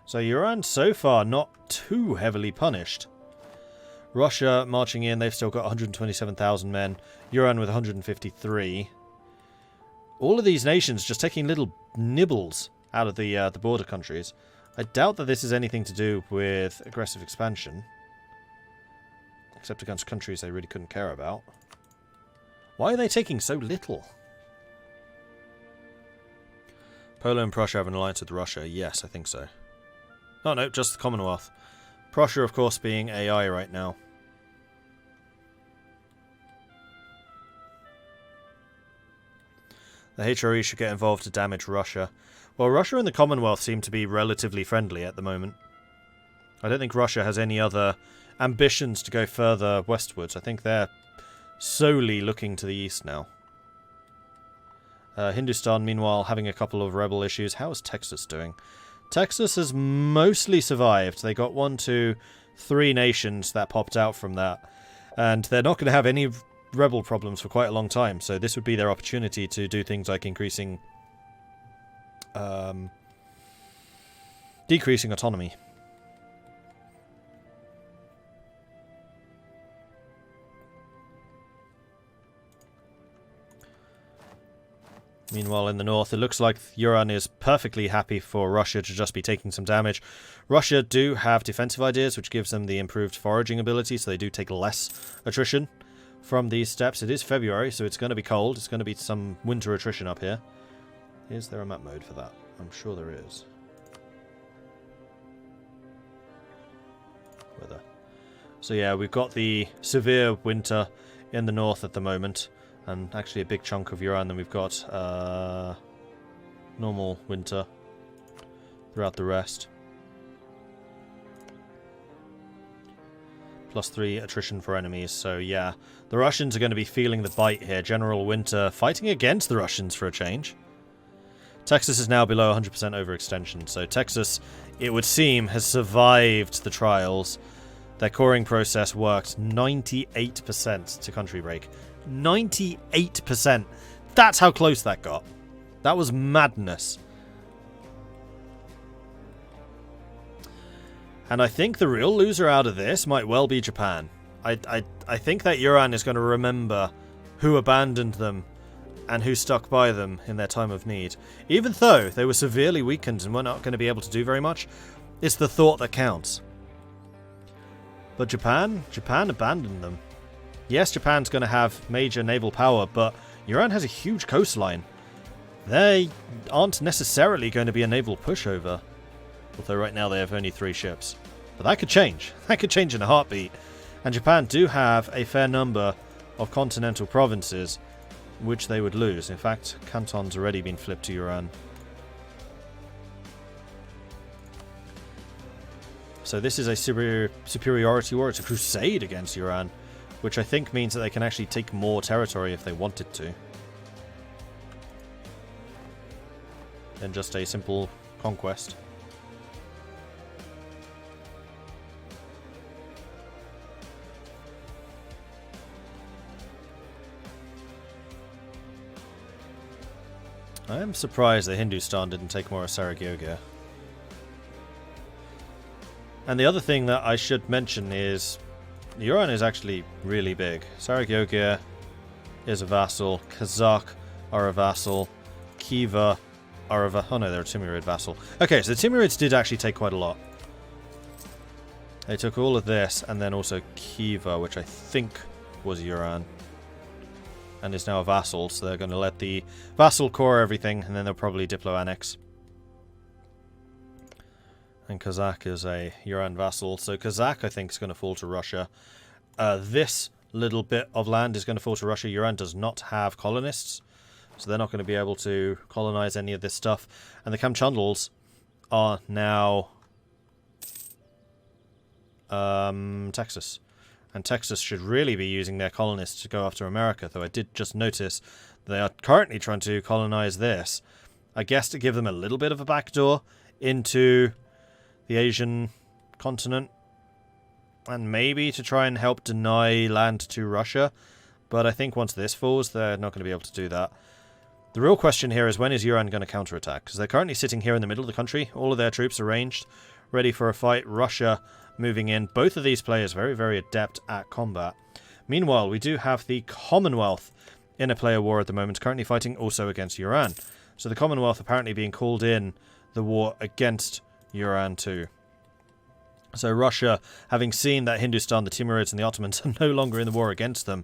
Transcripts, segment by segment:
So Iran so far not too heavily punished. Russia marching in, they've still got 127,000 men. Iran with 153. All of these nations just taking little nibbles out of the border countries. I doubt that this is anything to do with aggressive expansion. Except against countries they really couldn't care about. Why are they taking so little? Poland and Prussia have an alliance with Russia. Yes, I think so. Oh no, just the Commonwealth. Prussia, of course, being AI right now. The HRE should get involved to damage Russia. Well, Russia and the Commonwealth seem to be relatively friendly at the moment. I don't think Russia has any other ambitions to go further westwards. I think they're solely looking to the east now. Hindustan, meanwhile, having a couple of rebel issues. How is Texas doing? Texas has mostly survived. They got 1, 2, 3 nations that popped out from that. And they're not going to have any rebel problems for quite a long time. So this would be their opportunity to do things like increasing... decreasing autonomy. Meanwhile, in the north, it looks like Iran is perfectly happy for Russia to just be taking some damage. Russia do have defensive ideas, which gives them the improved foraging ability, so they do take less attrition from these steps. It is February, so it's going to be cold. It's going to be some winter attrition up here. Is there a map mode for that? I'm sure there is. Weather. So yeah, we've got the severe winter in the north at the moment. And actually a big chunk of Iran. Then we've got normal winter throughout the rest. +3 attrition for enemies. So yeah, the Russians are going to be feeling the bite here. General Winter fighting against the Russians for a change. Texas is now below 100% overextension. So Texas, it would seem, has survived the trials. Their coring process worked 98% to country break. 98%. That's how close that got. That was madness. And I think the real loser out of this might well be Japan. I think that Iran is going to remember who abandoned them and who stuck by them in their time of need. Even though they were severely weakened and were not going to be able to do very much, it's the thought that counts. But Japan abandoned them. Yes, Japan's going to have major naval power, but Iran has a huge coastline. They aren't necessarily going to be a naval pushover. Although right now they have only 3 ships. But that could change. That could change in a heartbeat. And Japan do have a fair number of continental provinces which they would lose. In fact, Canton's already been flipped to Iran. So this is a superiority war. It's a crusade against Iran, which I think means that they can actually take more territory if they wanted to, than just a simple conquest. I am surprised that Hindustan didn't take more of Sarajevo. And the other thing that I should mention is Iran is actually really big. Sarajevo is a vassal. Kazakh are a vassal. Khiva are a vassal. Oh no, they're a Timurid vassal. Okay, so the Timurids did actually take quite a lot. They took all of this and then also Khiva, which I think was Iran. And is now a vassal, so they're going to let the vassal core everything, and then they'll probably diplo-annex. And Kazakh is a Iran vassal, so Kazakh, I think, is going to fall to Russia. This little bit of land is going to fall to Russia. Iran does not have colonists, so they're not going to be able to colonize any of this stuff. And the Kamchandals are now Texas. And Texas should really be using their colonists to go after America, though I did just notice they are currently trying to colonize this. I guess to give them a little bit of a backdoor into the Asian continent, and maybe to try and help deny land to Russia. But I think once this falls, they're not going to be able to do that. The real question here is, when is Iran going to counterattack? Because they're currently sitting here in the middle of the country. All of their troops are ranged. ready for a fight. Russia moving in. Both of these players very, very adept at combat. Meanwhile, we do have the Commonwealth in a player war at the moment, currently fighting also against Iran. So the Commonwealth apparently being called in the war against Iran too. So Russia, having seen that Hindustan, the Timurids and the Ottomans are no longer in the war against them,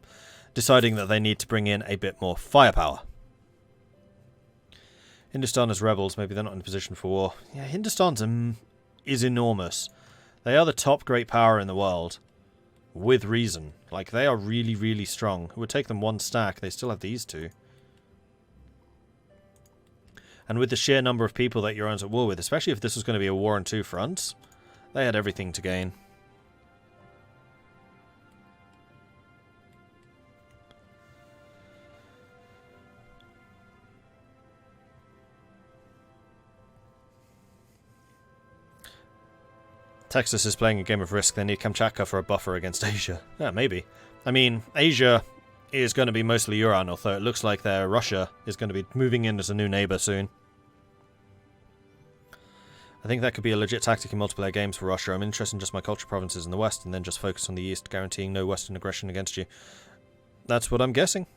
deciding that they need to bring in a bit more firepower. Hindustan as rebels, maybe they're not in a position for war. Yeah, Hindustan is enormous. They are the top great power in the world. With reason. Like, they are really, really strong. It would take them one stack. They still have these two. And with the sheer number of people that Iran's at war with, especially if this was going to be a war on two fronts, they had everything to gain. Texas is playing a game of Risk. They need Kamchatka for a buffer against Asia. Yeah, maybe. I mean, Asia is going to be mostly Iran, although it looks like Russia is going to be moving in as a new neighbor soon. I think that could be a legit tactic in multiplayer games for Russia. I'm interested in just my culture provinces in the west and then just focus on the east, guaranteeing no western aggression against you. That's what I'm guessing.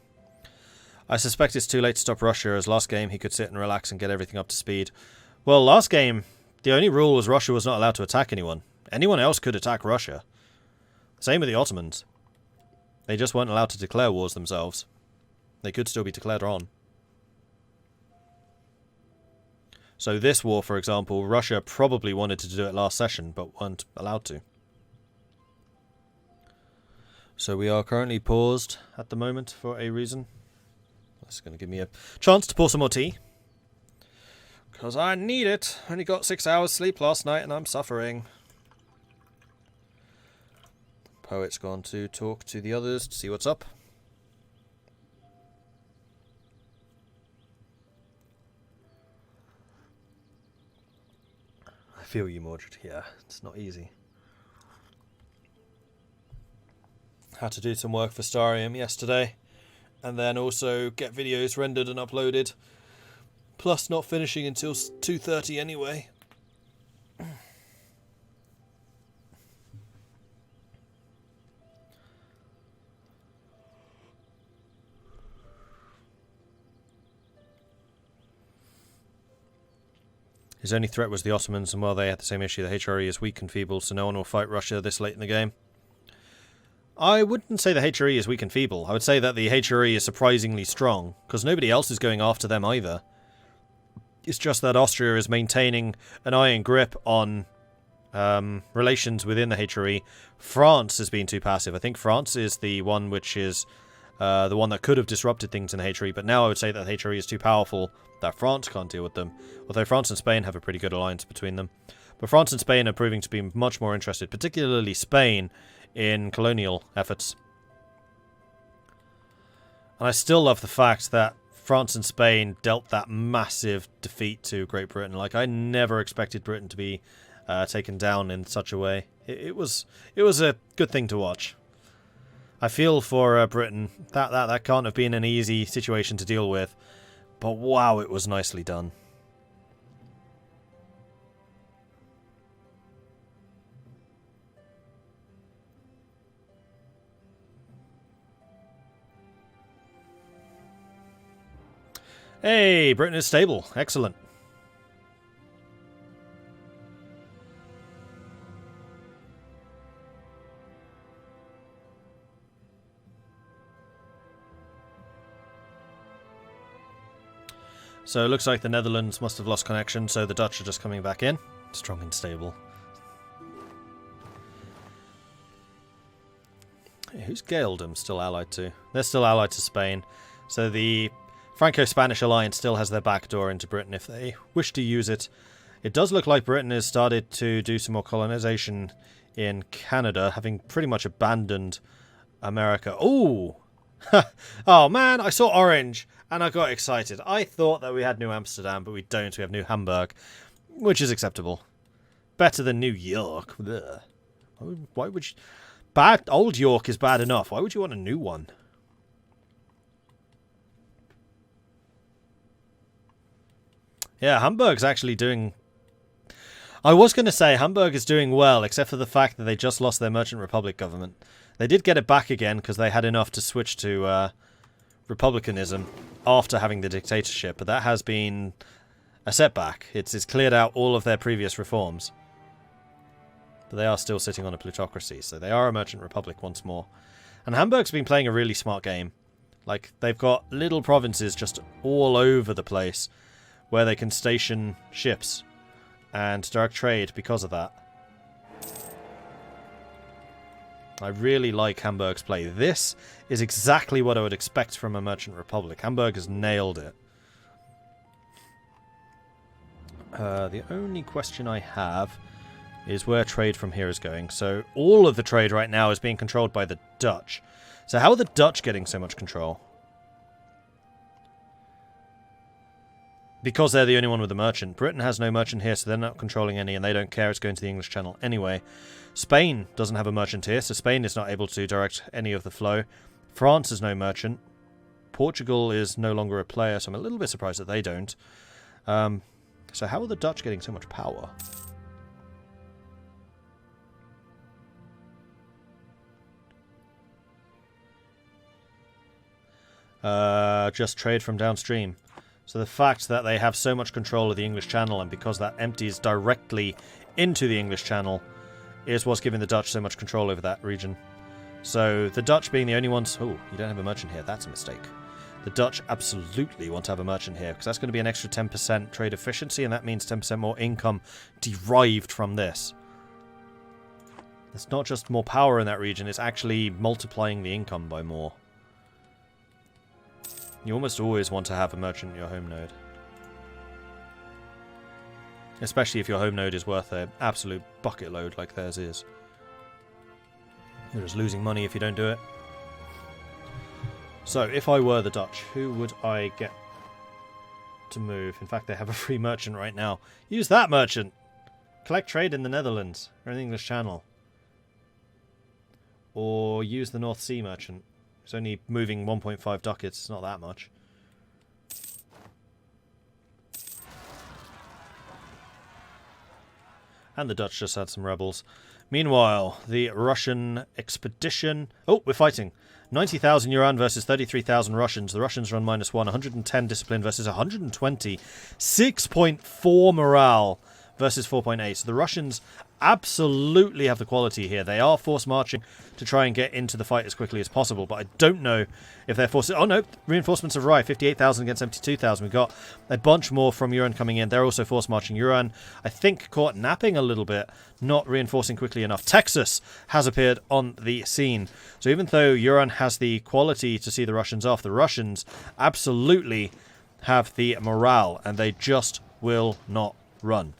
I suspect it's too late to stop Russia, as last game he could sit and relax and get everything up to speed. Well, last game, the only rule was Russia was not allowed to attack anyone. Anyone else could attack Russia. Same with the Ottomans. They just weren't allowed to declare wars themselves. They could still be declared on. So this war, for example, Russia probably wanted to do it last session, but weren't allowed to. So we are currently paused at the moment for a reason. That's going to give me a chance to pour some more tea. Because I need it. Only got 6 hours sleep last night and I'm suffering. Poet's gone to talk to the others to see what's up. I feel you, Mordred. Yeah, it's not easy. Had to do some work for Starium yesterday. And then also get videos rendered and uploaded. Plus not finishing until 2:30 anyway. His only threat was the Ottomans, and while they had the same issue, the HRE is weak and feeble, so no one will fight Russia this late in the game. I wouldn't say the HRE is weak and feeble. I would say that the HRE is surprisingly strong, because nobody else is going after them either. It's just that Austria is maintaining an iron grip on relations within the HRE. France has been too passive. I think France is the one which is the one that could have disrupted things in the HRE, but now I would say that the HRE is too powerful that France can't deal with them. Although France and Spain have a pretty good alliance between them. But France and Spain are proving to be much more interested, particularly Spain, in colonial efforts. And I still love the fact that France and Spain dealt that massive defeat to Great Britain. Like, I never expected Britain to be taken down in such a way. It was a good thing to watch. I feel for Britain. That can't have been an easy situation to deal with. But wow, it was nicely done. Hey, Britain is stable. Excellent. So it looks like the Netherlands must have lost connection, so the Dutch are just coming back in. Strong and stable. Hey, who's Gaeldom still allied to? They're still allied to Spain. So the Franco-Spanish alliance still has their back door into Britain if they wish to use it. It does look like Britain has started to do some more colonization in Canada, having pretty much abandoned America. Ooh! Oh man, I saw orange and I got excited. I thought that we had New Amsterdam, but we don't. We have New Hamburg, which is acceptable. Better than New York. Ugh. Why would you... Old York is bad enough. Why would you want a new one? Yeah, Hamburg's actually doing... I was going to say Hamburg is doing well, except for the fact that they just lost their Merchant Republic government. They did get it back again because they had enough to switch to republicanism after having the dictatorship, but that has been a setback. It's cleared out all of their previous reforms. But they are still sitting on a plutocracy, so they are a Merchant Republic once more. And Hamburg's been playing a really smart game. Like, they've got little provinces just all over the place where they can station ships and direct trade because of that. I really like Hamburg's play. This is exactly what I would expect from a Merchant Republic. Hamburg has nailed it. The only question I have is where trade from here is going. So all of the trade right now is being controlled by the Dutch. So how are the Dutch getting so much control? Because they're the only one with a merchant. Britain has no merchant here, so they're not controlling any, and they don't care. It's going to the English Channel anyway. Spain doesn't have a merchant here, so Spain is not able to direct any of the flow. France has no merchant. Portugal is no longer a player, so I'm a little bit surprised that they don't. So how are the Dutch getting so much power? Just trade from downstream. So the fact that they have so much control of the English Channel, and because that empties directly into the English Channel, is what's giving the Dutch so much control over that region. So the Dutch being the only ones... Oh, you don't have a merchant here. That's a mistake. The Dutch absolutely want to have a merchant here, because that's going to be an extra 10% trade efficiency, and that means 10% more income derived from this. It's not just more power in that region, it's actually multiplying the income by more. You almost always want to have a merchant in your home node. Especially if your home node is worth an absolute bucket load like theirs is. You're just losing money if you don't do it. So, if I were the Dutch, who would I get to move? In fact, they have a free merchant right now. Use that merchant! Collect trade in the Netherlands, or in the English Channel. Or use the North Sea merchant. It's only moving 1.5 ducats, it's not that much. And the Dutch just had some rebels. Meanwhile, the Russian expedition... Oh, we're fighting. 90,000 Yuan versus 33,000 Russians. The Russians run -1, 110 discipline versus 120. 6.4 morale versus 4.8. So the Russians absolutely have the quality here. They are force marching to try and get into the fight as quickly as possible, but I don't know if they're forced... Oh no, reinforcements have arrived. 58,000 against 72,000. We've got a bunch more from Iran coming in. They're also force marching. Iran, I think, caught napping a little bit, not reinforcing quickly enough. Texas has appeared on the scene. So even though Iran has the quality to see the Russians off, the Russians absolutely have the morale, and they just will not run.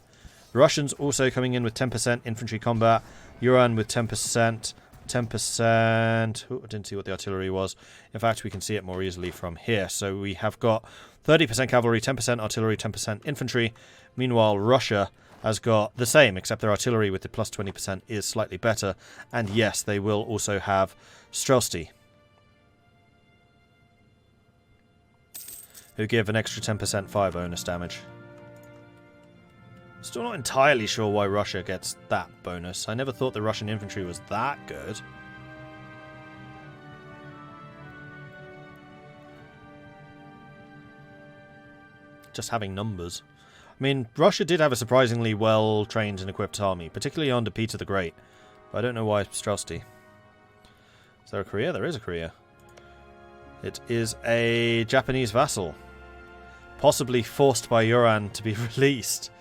The Russians also coming in with 10% infantry combat. Iran with 10%. 10%... Oh, I didn't see what the artillery was. In fact, we can see it more easily from here. So we have got 30% cavalry, 10% artillery, 10% infantry. Meanwhile, Russia has got the same, except their artillery with the plus 20% is slightly better. And yes, they will also have Streltsy, who give an extra 10% fire bonus damage. Still not entirely sure why Russia gets that bonus. I never thought the Russian infantry was that good. Just having numbers. I mean, Russia did have a surprisingly well-trained and equipped army, particularly under Peter the Great. But I don't know why Streltsy. Is there a Korea? There is a Korea. It is a Japanese vassal. Possibly forced by Iran to be released.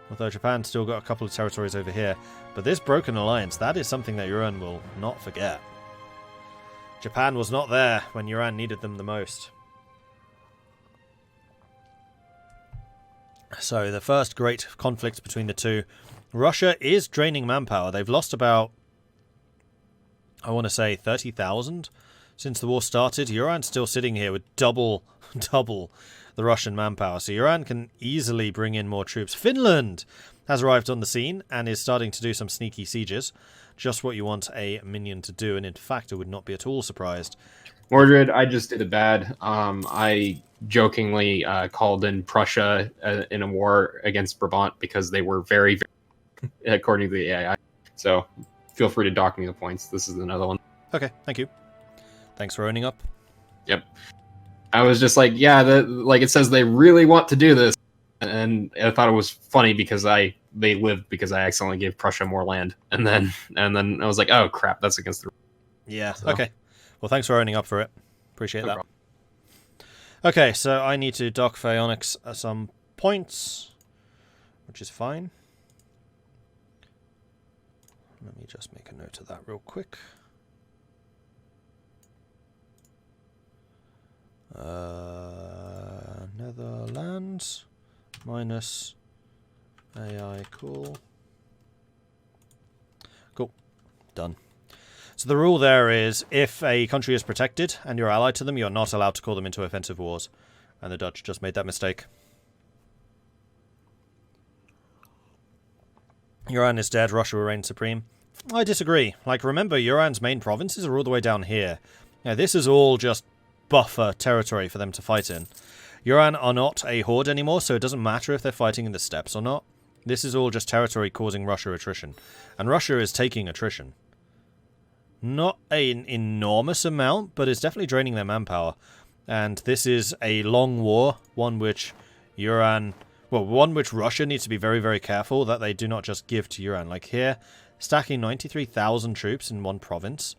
Although Japan's still got a couple of territories over here. But this broken alliance, that is something that Iran will not forget. Japan was not there when Iran needed them the most. So the first great conflict between the two. Russia is draining manpower. They've lost about, I want to say, 30,000 since the war started. Iran's still sitting here with double the Russian manpower. So Iran can easily bring in more troops. Finland has arrived on the scene and is starting to do some sneaky sieges. Just what you want a minion to do. And in fact, I would not be at all surprised Mordred, I just did it bad. I jokingly called in Prussia in a war against Brabant because they were very, very according to the AI. So feel free to dock me the points. This is another one. Okay, thank you. Thanks for owning up. Yep. I was just like, yeah, like it says they really want to do this, and I thought it was funny because they lived because I accidentally gave Prussia more land, and then I was like, oh crap, that's against the. Yeah. So. Okay. Well, thanks for owning up for it. Appreciate that. Problem. Okay, so I need to dock Phaonix at some points, which is fine. Let me just make a note of that real quick. Netherlands minus AI, cool. Cool. Done. So the rule there is, if a country is protected and you're allied to them, you're not allowed to call them into offensive wars. And the Dutch just made that mistake. Iran is dead, Russia will reign supreme. I disagree. Like, remember, Iran's main provinces are all the way down here. Now, this is all just buffer territory for them to fight in. Iran are not a horde anymore, so it doesn't matter if they're fighting in the steppes or not. This is all just territory causing Russia attrition. And Russia is taking attrition. Not an enormous amount, but it's definitely draining their manpower. And this is a long war, one which Russia needs to be very, very careful that they do not just give to Iran. Like here, stacking 93,000 troops in one province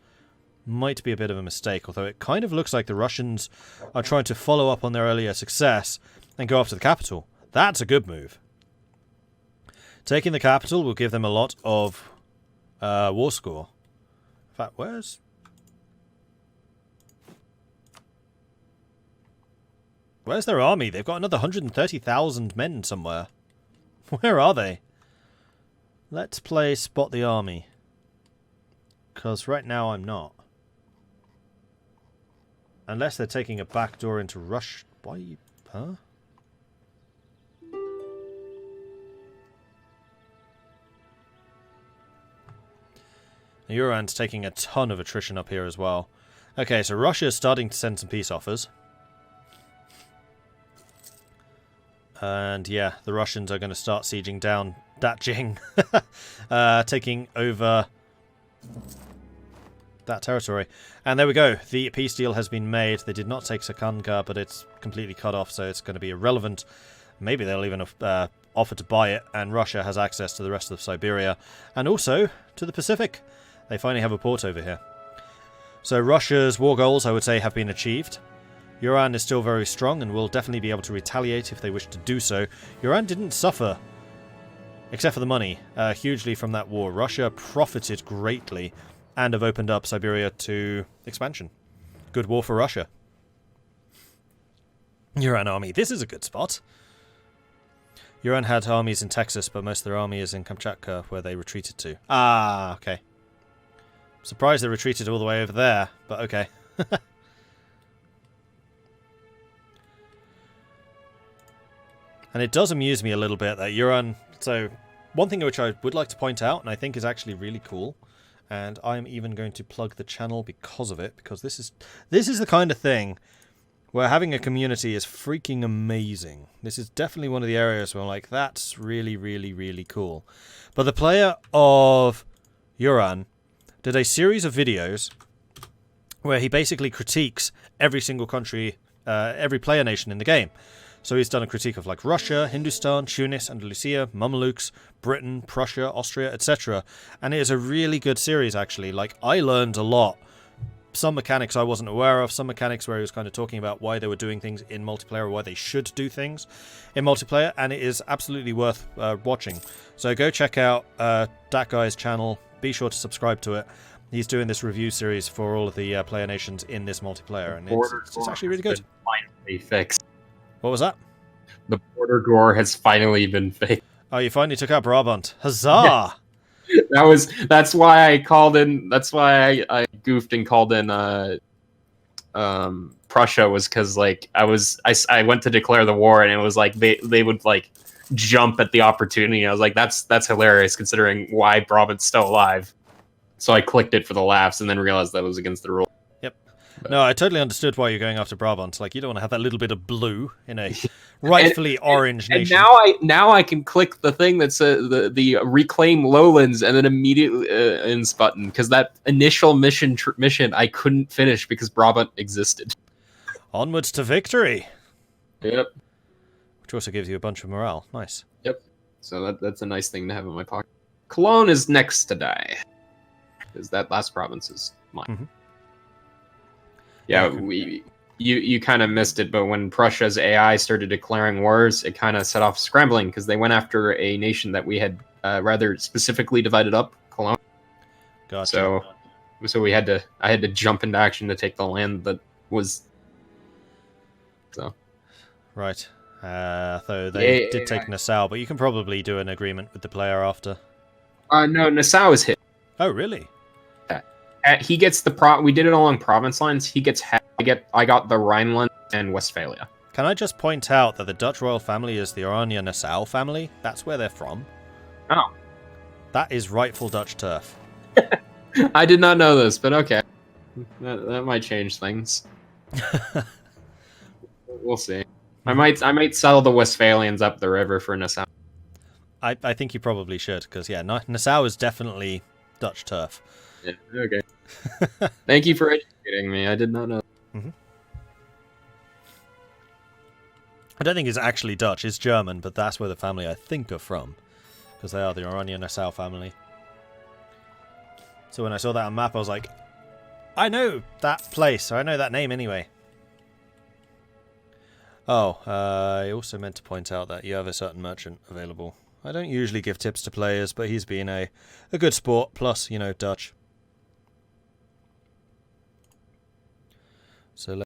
might be a bit of a mistake, although it kind of looks like the Russians are trying to follow up on their earlier success and go after the capital. That's a good move. Taking the capital will give them a lot of war score. In fact, where's their army? They've got another 130,000 men somewhere. Where are they? Let's play Spot the Army. Because right now I'm not. Unless they're taking a backdoor into Russia. Why? Huh? Iran's taking a ton of attrition up here as well. Okay, so Russia is starting to send some peace offers. And yeah, the Russians are going to start sieging down Datjing. Taking over that territory. And there we go. The peace deal has been made. They did not take Sakanga, but it's completely cut off, so it's going to be irrelevant. Maybe they'll even offer to buy it, and Russia has access to the rest of Siberia. And also to the Pacific. They finally have a port over here. So Russia's war goals, I would say, have been achieved. Iran is still very strong and will definitely be able to retaliate if they wish to do so. Iran didn't suffer, except for the money, hugely from that war. Russia profited greatly and have opened up Siberia to expansion. Good war for Russia. Iran army. This is a good spot. Iran had armies in Texas, but most of their army is in Kamchatka, where they retreated to. Ah, okay. Surprised they retreated all the way over there, but okay. And it does amuse me a little bit that Iran... So, one thing which I would like to point out, and I think is actually really cool, and I'm even going to plug the channel because of it, because this is the kind of thing where having a community is freaking amazing. This is definitely one of the areas where I'm like, that's really, really, really cool. But the player of Iran did a series of videos where he basically critiques every single country, every player nation in the game. So he's done a critique of like Russia, Hindustan, Tunis, Andalusia, Mamelukes, Britain, Prussia, Austria, etc. And it is a really good series, actually. Like, I learned a lot. Some mechanics I wasn't aware of, some mechanics where he was kind of talking about why they were doing things in multiplayer, or why they should do things in multiplayer, and it is absolutely worth watching. So go check out that guy's channel. Be sure to subscribe to it. He's doing this review series for all of the player nations in this multiplayer, and it's actually really good. Finally fixed. What was that? The border gore has finally been fixed. Oh, you finally took out Brabant. Huzzah! Yeah. That's why I called in. That's why I goofed and called in Prussia, was because like I went to declare the war, and it was like they would like jump at the opportunity. I was like, that's hilarious considering why Brabant's still alive. So I clicked it for the laughs and then realized that was against the rule. Yep. No, I totally understood why you're going after Brabant. Like, you don't want to have that little bit of blue in a rightfully orange nation. And now I can click the thing that's the reclaim lowlands and then immediately ins button, because that initial mission I couldn't finish because Brabant existed. Onwards to victory. Yep. Which also gives you a bunch of morale. Nice. Yep. So that's a nice thing to have in my pocket. Cologne is next to die, because that last province is mine. Mm-hmm. Yeah, you kind of missed it, but when Prussia's AI started declaring wars, it kind of set off scrambling, because they went after a nation that we had rather specifically divided up, Cologne. Gotcha. So I had to jump into action to take the land that was. So. Right. Though they did take Nassau, but you can probably do an agreement with the player after. No, Nassau is hit. Oh, really? He gets we did it along province lines. He gets half. I got the Rhineland and Westphalia. Can I just point out that the Dutch royal family is the Oranje-Nassau family? That's where they're from. Oh. That is rightful Dutch turf. I did not know this, but okay. That might change things. We'll see. I might settle the Westphalians up the river for Nassau. I think you probably should, because, yeah, Nassau is definitely Dutch turf. Yeah, okay. Thank you for educating me. I did not know. Mm-hmm. I don't think it's actually Dutch. It's German, but that's where the family I think are from, because they are the Oranje-Nassau family. So when I saw that on map, I was like, I know that place, or I know that name anyway. Oh, I also meant to point out that you have a certain merchant available. I don't usually give tips to players, but he's been a good sport, plus, you know, Dutch. So